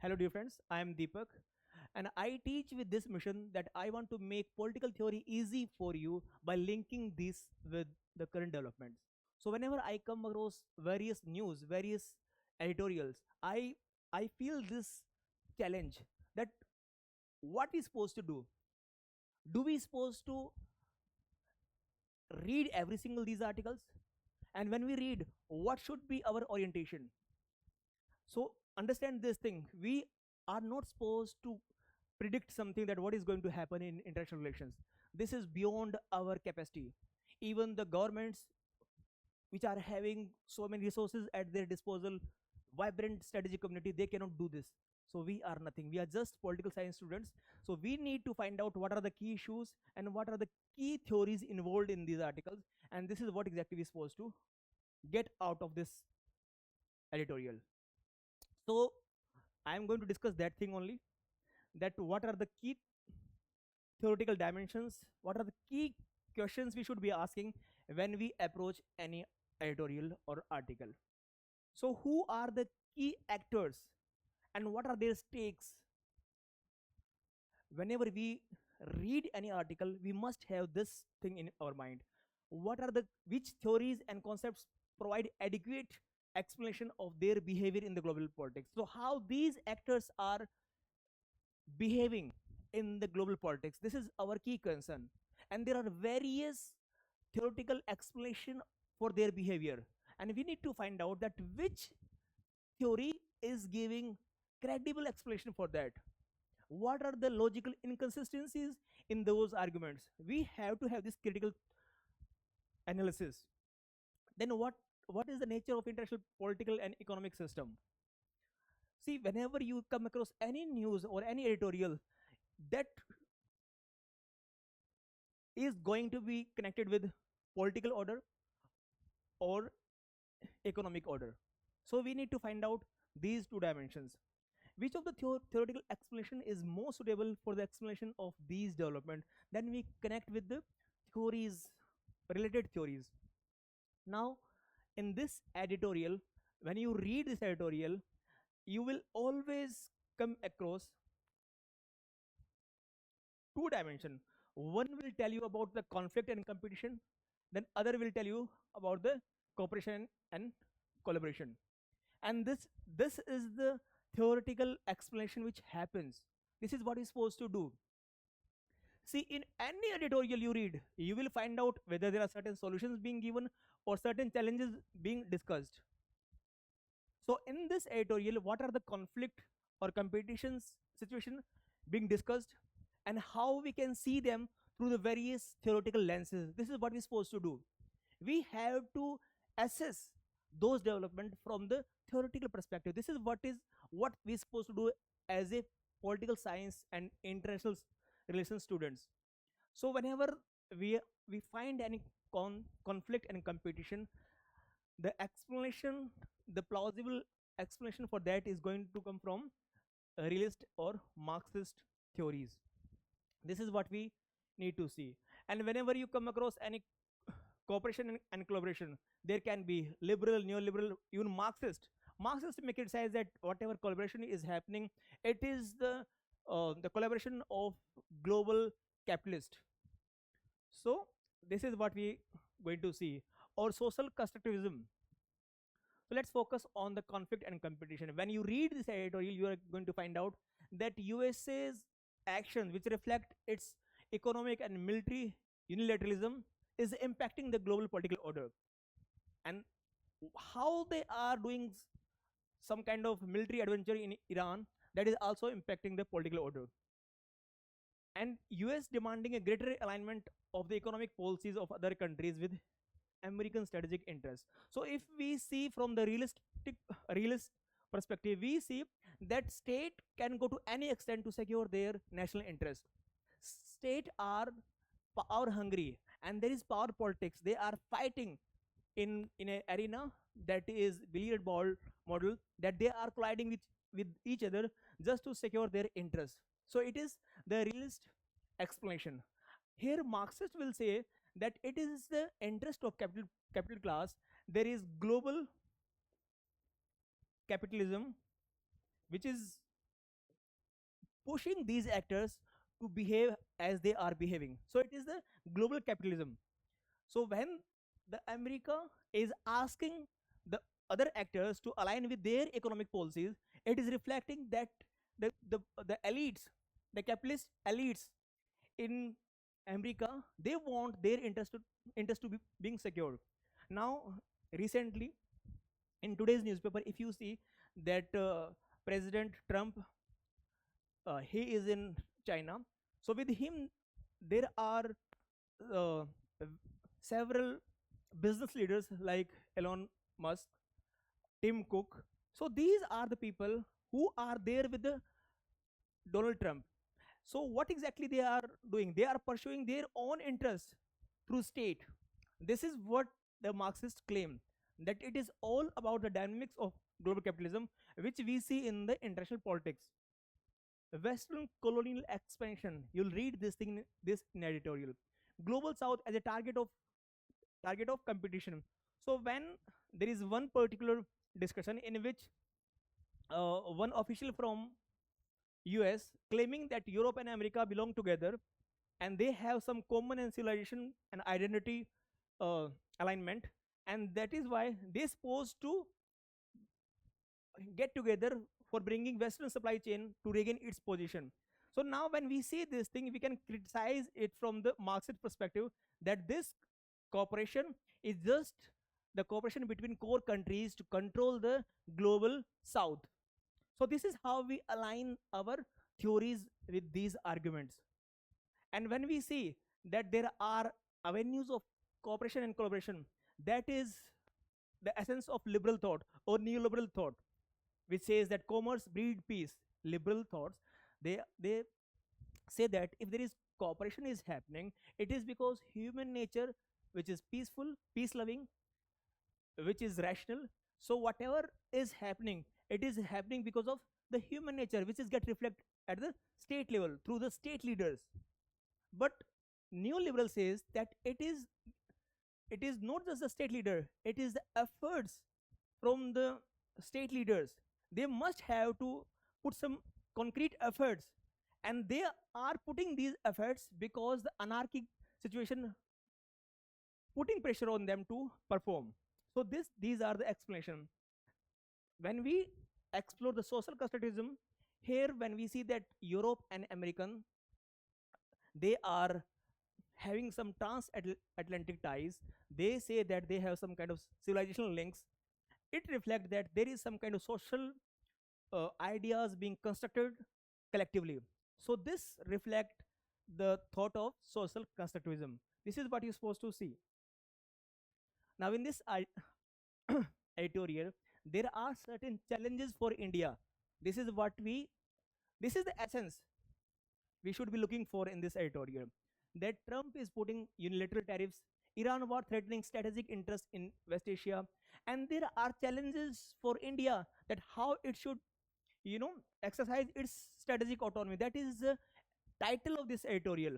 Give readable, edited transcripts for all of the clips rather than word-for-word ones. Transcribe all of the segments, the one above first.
Hello, dear friends. I am Deepak, and I teach with this mission that I want to make political theory easy for you by linking this with the current developments. So, whenever I come across various news, various editorials, I feel this challenge that what we supposed to do? Do we supposed to read every single these articles? And when we read, what should be our orientation? So understand this thing. We are not supposed to predict something that what is going to happen in international relations. This is beyond our capacity. Even the governments which are having so many resources at their disposal, vibrant strategic community, they cannot do this. So we are nothing. We are just political science students. So we need to find out what are the key issues and what are the key theories involved in these articles. And this is what exactly we're supposed to get out of this editorial. So I am going to discuss that thing only, that what are the key theoretical dimensions, what are the key questions we should be asking when we approach any editorial or article. So who are the key actors and what are their stakes? Whenever we read any article, we must have this thing in our mind. What are the which theories and concepts provide adequate explanation of their behavior in the global politics? So how these actors are behaving in the global politics, this is our key concern. And there are various theoretical explanation for their behavior, and we need to find out that which theory is giving credible explanation for that. What are the logical inconsistencies in those arguments? We have to have this critical analysis. Then what is the nature of international political and economic system? See, whenever you come across any news or any editorial that is going to be connected with political order or economic order, so we need to find out these two dimensions. Which of the theoretical explanation is more suitable for the explanation of these development? Then we connect with the theories, related theories. Now, in this editorial, when you read this editorial, you will always come across two dimension. One will tell you about the conflict and competition, then other will tell you about the cooperation and collaboration. And this is the theoretical explanation which happens. This is what is supposed to do. See, in any editorial you read, you will find out whether there are certain solutions being given or certain challenges being discussed. So in this editorial, what are the conflict or competitions situation being discussed and how we can see them through the various theoretical lenses? This is what we're supposed to do. We have to assess those development from the theoretical perspective. This is what we're supposed to do as a political science and international relations students. So whenever we find any conflict and competition, the explanation, the plausible explanation for that is going to come from realist or Marxist theories. This is what we need to see. And whenever you come across any cooperation and collaboration, there can be liberal, neoliberal, even Marxist. Marxist make it says that whatever collaboration is happening, it is the collaboration of global capitalist. So this is what we going to see. Or social constructivism. So let's focus on the conflict and competition. When you read this editorial, you are going to find out that USA's actions, which reflect its economic and military unilateralism, is impacting the global political order. And how they are doing some kind of military adventure in Iran, that is also impacting the political order. And US demanding a greater alignment of the economic policies of other countries with American strategic interests. So if we see from the realist perspective, we see that state can go to any extent to secure their national interest. State are power hungry and there is power politics. They are fighting in an arena that is billiard ball model, that they are colliding with each other just to secure their interest. So it is the realist explanation. Here Marxist will say that it is the interest of capital class. There is global capitalism which is pushing these actors to behave as they are behaving. So it is the global capitalism. So when the America is asking the other actors to align with their economic policies, it is reflecting that the elites, the capitalist elites in America, they want their interest to be being secured. Now, recently, in today's newspaper, if you see that President Trump, he is in China. So with him, there are uh, several business leaders like Elon Musk, Tim Cook. So these are the people who are there with the Donald Trump. So what exactly they are doing? They are pursuing their own interests through state. This is what the Marxists claim, that it is all about the dynamics of global capitalism, which we see in the international politics. Western colonial expansion. You'll read this in editorial. Global South as a target of competition. So when there is one particular discussion in which one official from US claiming that Europe and America belong together and they have some common and civilization and identity alignment, and that is why they're supposed to get together for bringing Western supply chain to regain its position. So now when we see this thing, we can criticize it from the Marxist perspective that this cooperation is just the cooperation between core countries to control the global South. So this is how we align our theories with these arguments. And when we see that there are avenues of cooperation and collaboration, that is the essence of liberal thought or neoliberal thought, which says that commerce breed peace. Liberal thoughts, they say that if there is cooperation is happening, it is because human nature, which is peaceful, peace loving, which is rational. So whatever is happening, it is happening because of the human nature, which is get reflected at the state level through the state leaders. But neoliberal says that it is not just the state leader, it is the efforts from the state leaders. They must have to put some concrete efforts, and they are putting these efforts because the anarchic situation putting pressure on them to perform. So these are the explanation. When we explore the social constructivism, here when we see that Europe and American, they are having some transatlantic ties, they say that they have some kind of civilizational links. It reflects that there is some kind of social ideas being constructed collectively. So this reflect the thought of social constructivism. This is what you're supposed to see. Now in this editorial, there are certain challenges for India. This is what we, this is the essence we should be looking for in this editorial. That Trump is putting unilateral tariffs, Iran war threatening strategic interest in West Asia, and there are challenges for India that how it should, exercise its strategic autonomy. That is the title of this editorial.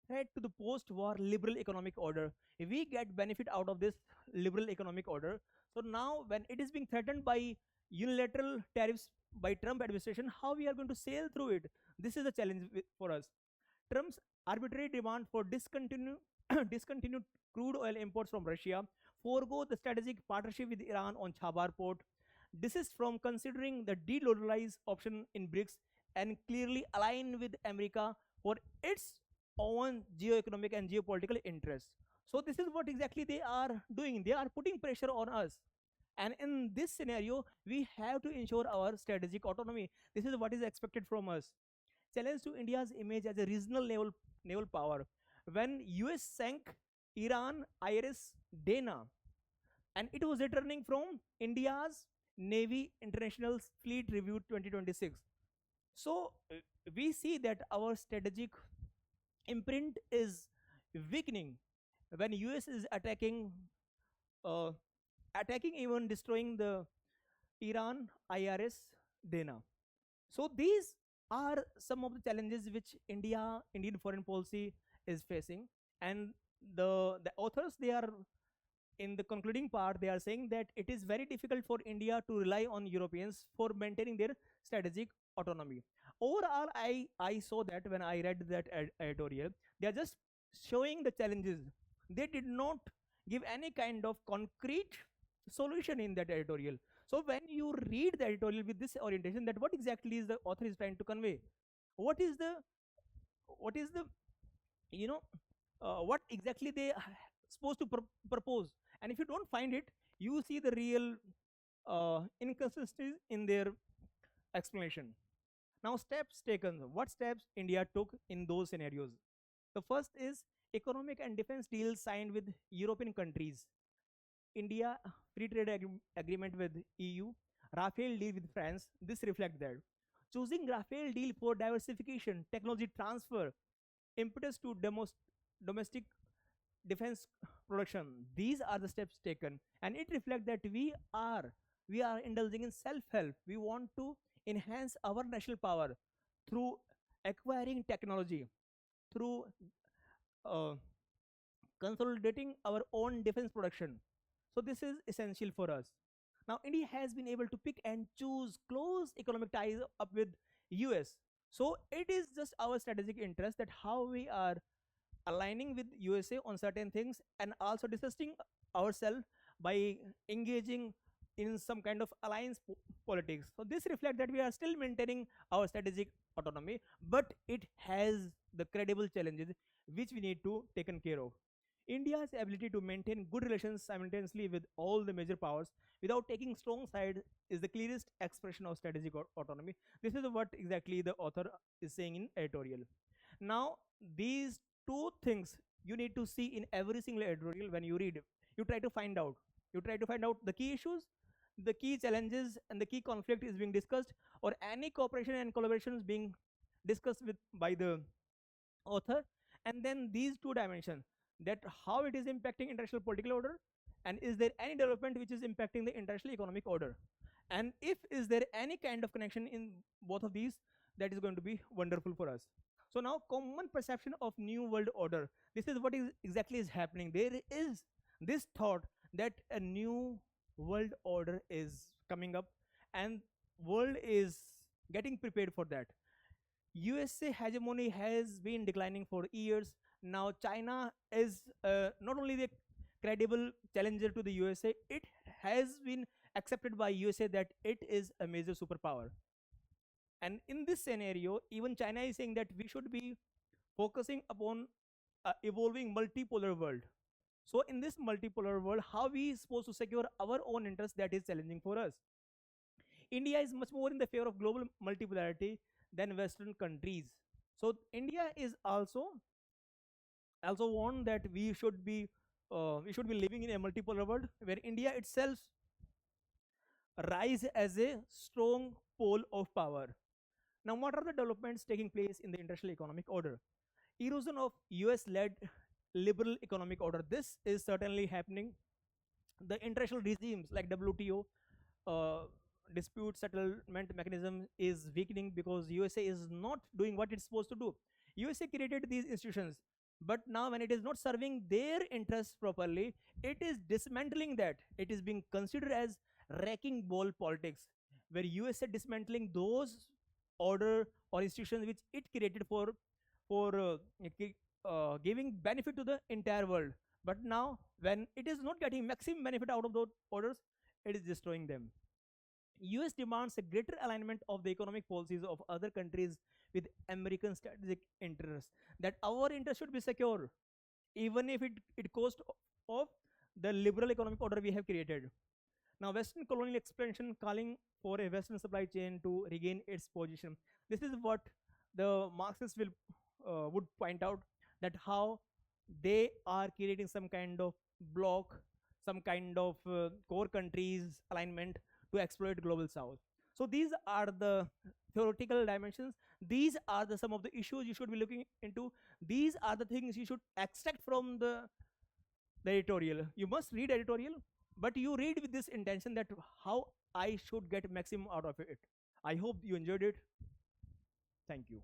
Threat to the post-war liberal economic order. If we get benefit out of this liberal economic order, so now when it is being threatened by unilateral tariffs by Trump administration, how we are going to sail through it? This is the challenge for us. Trump's arbitrary demand for discontinued crude oil imports from Russia, forego the strategic partnership with Iran on Chabar port, desist from considering the de-dollarize option in BRICS, and clearly align with America for its own geoeconomic and geopolitical interests. So this is what exactly they are doing. They are putting pressure on us. And in this scenario, we have to ensure our strategic autonomy. This is what is expected from us. Challenge to India's image as a regional naval power. When US sank Iran IRS Dana, and it was returning from India's Navy International Fleet Review 2026. So we see that our strategic imprint is weakening when US is uh, attacking, even destroying the Iran IRS Dana. So these are some of the challenges which Indian foreign policy is facing, and the authors, they are in the concluding part, they are saying that it is very difficult for India to rely on Europeans for maintaining their strategic autonomy. Overall, I saw that when I read that editorial, they are just showing the challenges. They did not give any kind of concrete solution in that editorial. So when you read the editorial with this orientation, that what exactly is the author is trying to convey, what is the what is the you know what exactly they supposed to propose, and if you don't find it, you see the real inconsistencies in their explanation. Now, steps taken. What steps India took in those scenarios? The first is economic and defense deals signed with European countries. India free trade agreement with EU, Rafale deal with France. This reflects that. Choosing Rafale deal for diversification, technology transfer, impetus to domestic defense production. These are the steps taken, and it reflects that we are indulging in self-help. We want to enhance our national power through acquiring technology, through uh, consolidating our own defense production. So this is essential for us. Now India has been able to pick and choose close economic ties up with US. So it is just our strategic interest that how we are aligning with USA on certain things, and also discussing ourselves by engaging in some kind of alliance politics. So this reflects that we are still maintaining our strategic autonomy, but it has the credible challenges which we need to taken care of. India's ability to maintain good relations simultaneously with all the major powers without taking strong side is the clearest expression of strategic autonomy. This is what exactly the author is saying in editorial. Now, these two things you need to see in every single editorial when you read. You try to find out. You try to find out the key issues, the key challenges, and the key conflict is being discussed, or any cooperation and collaboration is being discussed with by the author, and then these two dimensions, that how it is impacting international political order, and is there any development which is impacting the international economic order, and if is there any kind of connection in both of these, that is going to be wonderful for us. So now, common perception of new world order. This is what is exactly is happening. There is this thought that a new world order is coming up, and world is getting prepared for that. USA hegemony has been declining for years. Now China is not only the credible challenger to the USA, it has been accepted by USA that it is a major superpower. And in this scenario, even China is saying that we should be focusing upon evolving multipolar world. So in this multipolar world, how we supposed to secure our own interest, that is challenging for us. India is much more in the favor of global multipolarity than Western countries. So India is also warned that we should be living in a multipolar world where India itself rise as a strong pole of power. Now, what are the developments taking place in the international economic order? Erosion of US-led liberal economic order. This is certainly happening. The international regimes like WTO, uh, dispute settlement mechanism is weakening because USA is not doing what it's supposed to do. USA created these institutions, but now when it is not serving their interests properly, it is dismantling that. It is being considered as wrecking ball politics, where USA dismantling those order or institutions which it created for giving benefit to the entire world. But now, when it is not getting maximum benefit out of those orders, it is destroying them. US demands a greater alignment of the economic policies of other countries with American strategic interests. That our interest should be secure, even if it cost of the liberal economic order we have created. Now, Western colonial expansion calling for a Western supply chain to regain its position. This is what the Marxists will would point out, that how they are creating some kind of block, some kind of core countries alignment to exploit global south. So these are the theoretical dimensions. These are the some of the issues you should be looking into. These are the things you should extract from the editorial. You must read editorial, but you read with this intention that how I should get maximum out of it. I hope you enjoyed it. Thank you.